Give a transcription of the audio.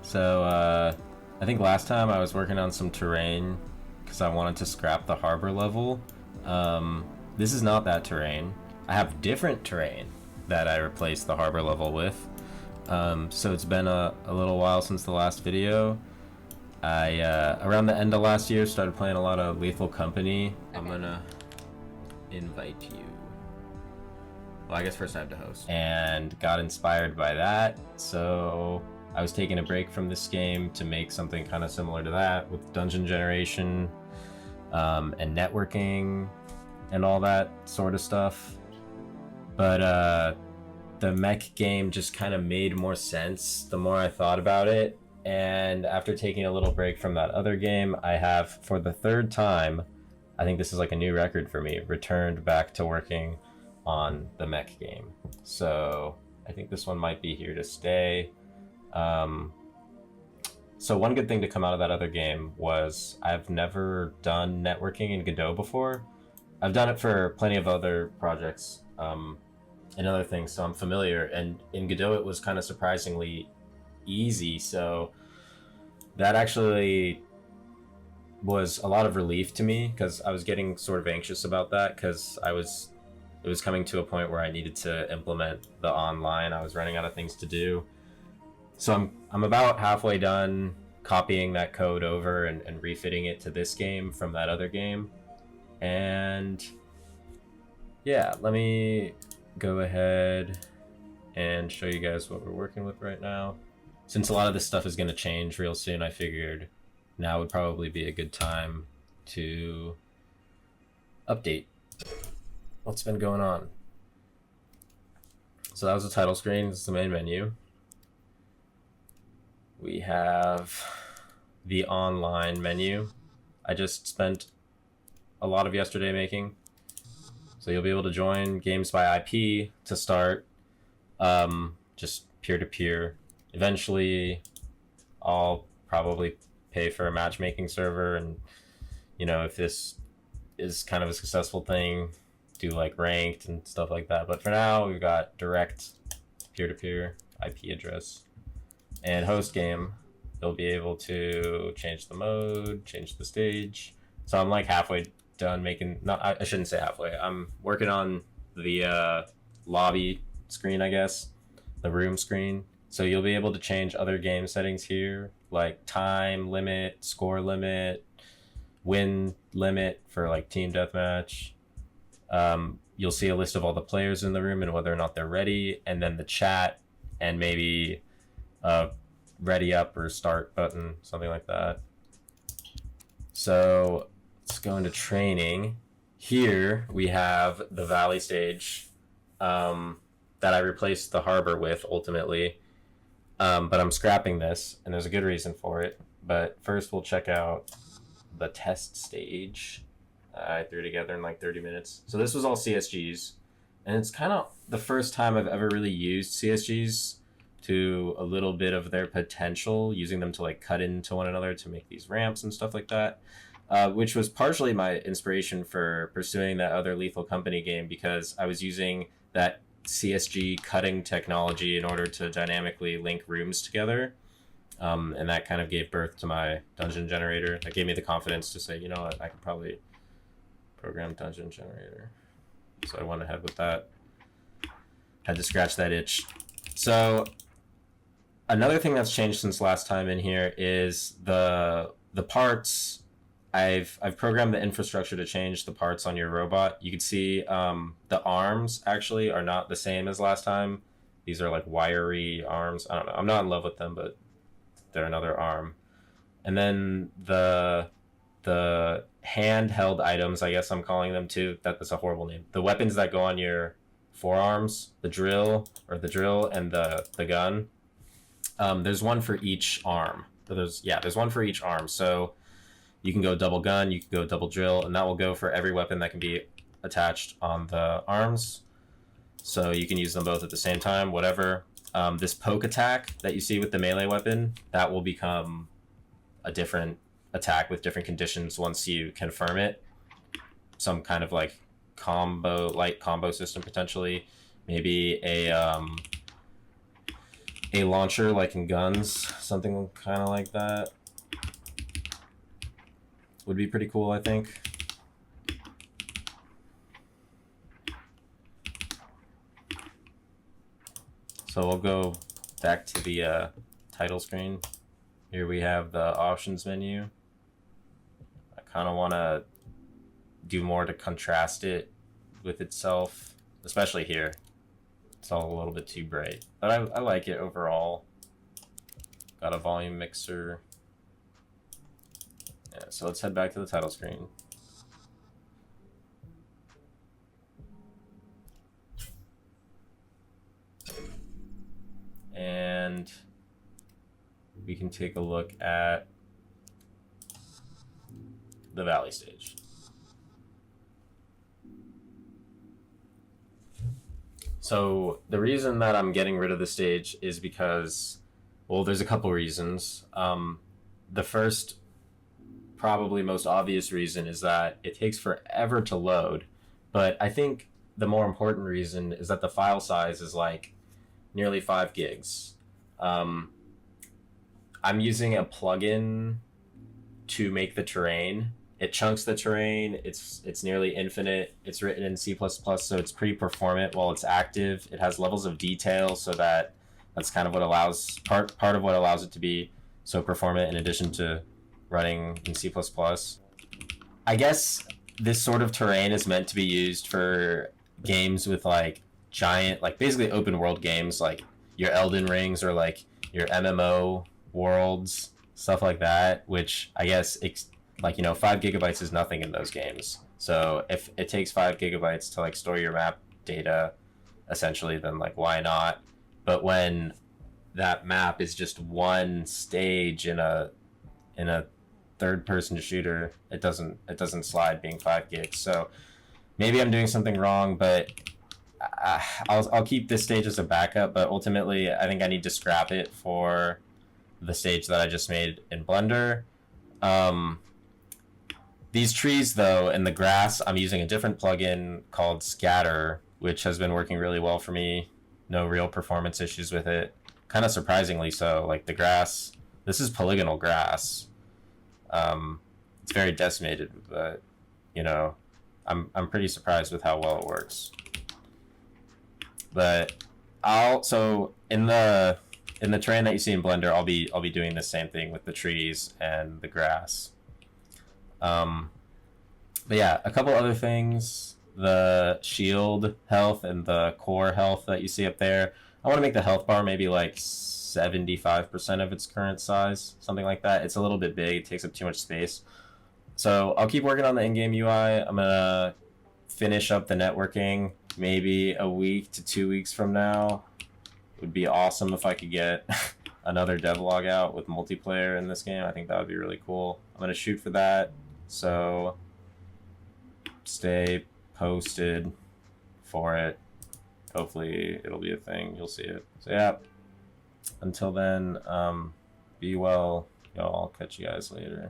So, I think last time I was working on some terrain because I wanted to scrap the harbor level. This is not that terrain. I have different terrain that I replaced the harbor level with. So it's been a little while since the last video. I, around the end of last year, started playing a lot of Lethal Company. I'm gonna invite you. Well, I guess first I have to host. And got inspired by that, so I was taking a break from this game to make something kind of similar to that with dungeon generation and networking and all that sort of stuff. But the mech game just kind of made more sense the more I thought about it. And after taking a little break from that other game, I have, for the third time, I think this is like a new record for me, returned back to working on the mech game. So I think this one might be here to stay. So one good thing to come out of that other game was I've never done networking in Godot before. I've done it for plenty of other projects and other things, so I'm familiar. And in Godot, it was kind of surprisingly easy. So that actually was a lot of relief to me because I was getting sort of anxious about that because it was coming to a point where I needed to implement the online. I was running out of things to do. So I'm about halfway done copying that code over and refitting it to this game from that other game. And yeah, let me go ahead and show you guys what we're working with right now. Since a lot of this stuff is going to change real soon, I figured now would probably be a good time to update what's been going on. So that was the title screen. This is the main menu. We have the online menu. I just spent a lot of yesterday making. So you'll be able to join games by IP to start, just peer-to-peer. Eventually, I'll probably pay for a matchmaking server, and you know, if this is kind of a successful thing, do like ranked and stuff like that. But for now, we've got direct peer-to-peer IP address. And host game, you'll be able to change the mode, change the stage. So I'm like halfway done making, not, I shouldn't say halfway. I'm working on the lobby screen, I guess, the room screen. So you'll be able to change other game settings here, like time limit, score limit, win limit for like team deathmatch. You'll see a list of all the players in the room and whether or not they're ready, and then the chat and maybe ready up or start button, something like that. So let's go into training. Here we have the valley stage that I replaced the harbor with ultimately, but I'm scrapping this, and there's a good reason for it. But first we'll check out the test stage I threw together in like 30 minutes. So this was all CSGs, and it's kind of the first time I've ever really used CSGs to a little bit of their potential, using them to like cut into one another to make these ramps and stuff like that, which was partially my inspiration for pursuing that other Lethal Company game, because I was using that CSG cutting technology in order to dynamically link rooms together. And that kind of gave birth to my dungeon generator. That gave me the confidence to say, you know what, I could probably program dungeon generator. So I went ahead with that. Had to scratch that itch. So another thing that's changed since last time in here is the parts. I've programmed the infrastructure to change the parts on your robot. You can see the arms actually are not the same as last time. These are like wiry arms. I don't know. I'm not in love with them, but they're another arm. And then the handheld items, I guess I'm calling them too. That's a horrible name. The weapons that go on your forearms, the drill and the gun. There's one for each arm. There's one for each arm. So you can go double gun, you can go double drill, and that will go for every weapon that can be attached on the arms. So you can use them both at the same time, whatever. This poke attack that you see with the melee weapon, that will become a different attack with different conditions once you confirm it. Some kind of like light combo system potentially. Maybe a a launcher like in guns, something kind of like that would be pretty cool, I think. So we'll go back to the title screen. Here we have the options menu. I kind of want to do more to contrast it with itself, especially here. It's all a little bit too bright, but I like it overall. Got a volume mixer. Yeah, so let's head back to the title screen. And we can take a look at the Valley stage. So the reason that I'm getting rid of the stage is because, well, there's a couple reasons. The first, probably most obvious reason is that it takes forever to load. But I think the more important reason is that the file size is like nearly 5 gigs. I'm using a plugin to make the terrain. It chunks the terrain. It's nearly infinite. It's written in C++, so it's pretty performant while it's active. It has levels of detail, so that's kind of what allows part of what allows it to be so performant in addition to running in C++. I guess this sort of terrain is meant to be used for games with like giant, like basically open world games like your Elden Rings or like your MMO worlds, stuff like that, which I guess like, you know, 5 gigabytes is nothing in those games. So if it takes 5 gigabytes to like store your map data, essentially, then like why not? But when that map is just one stage in a third-person shooter, it doesn't slide being 5 gigs. So maybe I'm doing something wrong, but I'll keep this stage as a backup. But ultimately, I think I need to scrap it for the stage that I just made in Blender. These trees, though, and the grass, I'm using a different plugin called Scatter, which has been working really well for me. No real performance issues with it. Kind of surprisingly so. Like the grass, this is polygonal grass. It's very decimated, but you know, I'm pretty surprised with how well it works. But so in the terrain that you see in Blender, I'll be doing the same thing with the trees and the grass. But yeah, a couple other things. The shield health and the core health that you see up there. I want to make the health bar maybe like 75% of its current size, something like that. It's a little bit big. It takes up too much space. So I'll keep working on the in-game UI. I'm going to finish up the networking maybe a week to 2 weeks from now. It would be awesome if I could get another devlog out with multiplayer in this game. I think that would be really cool. I'm going to shoot for that. So stay posted for it. Hopefully it'll be a thing. You'll see it. So yeah, until then, be well. Y'all, I'll catch you guys later.